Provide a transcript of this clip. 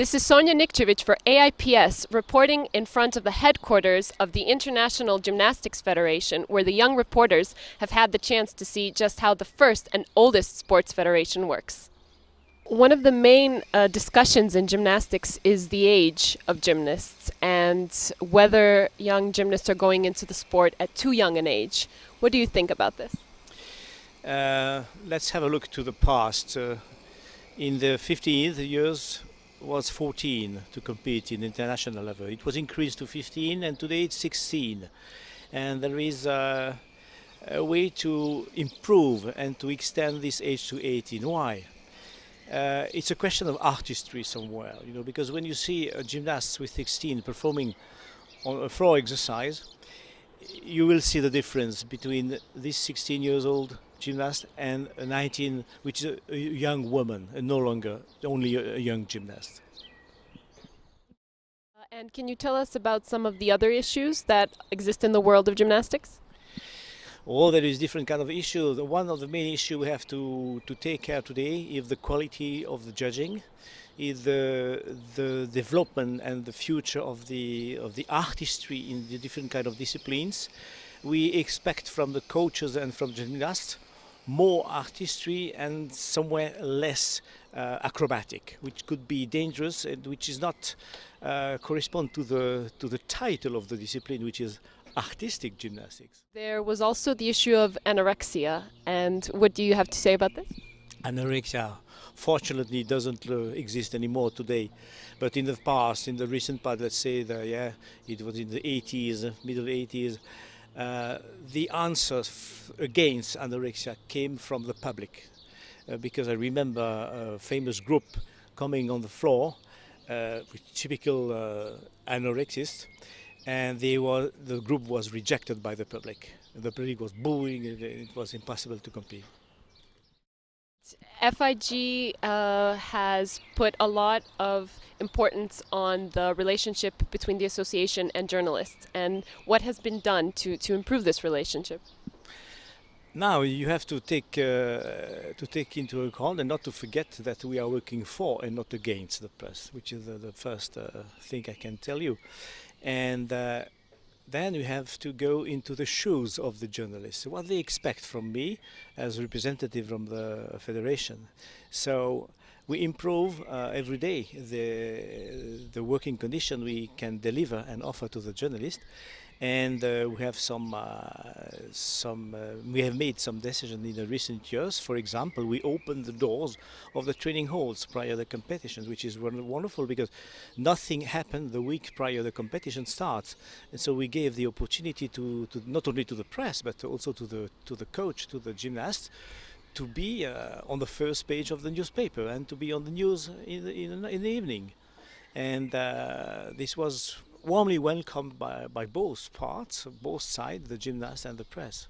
This is Sonja Nikcevic for AIPS, reporting in front of the headquarters of the International Gymnastics Federation, where the young reporters have had the chance to see just how the first and oldest sports federation works. One of the main discussions in gymnastics is the age of gymnasts and whether young gymnasts are going into the sport at too young an age. What do you think about this? Let's have a look to the past. In the 50s, the years was 14 to compete in international level. It was increased to 15 and today it's 16. And there is a way to improve and to extend this age to 18. Why? It's a question of artistry somewhere, because when you see a gymnast with 16 performing on a floor exercise, you will see the difference between this 16 years old gymnast and a 19, which is a young woman and no longer only a young gymnast. And can you tell us about some of the other issues that exist in the world of gymnastics? Oh, there is different kind of issues. One of the main issues we have to take care today is the quality of the judging, is the development and the future of the artistry in the different kind of disciplines. We expect from the coaches and from gymnasts more artistry and somewhere less acrobatic, which could be dangerous and which is not correspond to the title of the discipline, which is artistic gymnastics. There was also the issue of anorexia, and what do you have to say about this? Anorexia fortunately doesn't exist anymore today, but in the past, in the recent past, let's say it was in the 80s, middle 80s, the answers against anorexia came from the public, because I remember a famous group coming on the floor with typical anorexists, and the group was rejected by the public. The public was booing, and it was impossible to compete. FIG has put a lot of importance on the relationship between the association and journalists, and what has been done to improve this relationship? Now you have to take into account and not to forget that we are working for and not against the press, which is the first thing I can tell you. And then you have to go into the shoes of the journalists, what they expect from me as a representative from the federation. So we improve every day the working condition we can deliver and offer to the journalist. And we have we have made some decisions in the recent years. For example, we opened the doors of the training halls prior to the competition, which is wonderful because nothing happened the week prior the competition starts. And so we gave the opportunity to not only to the press but also to the coach, to the gymnast, to be on the first page of the newspaper and to be on the news in the evening. And this was warmly welcomed by both parts, both sides, the gymnast and the press.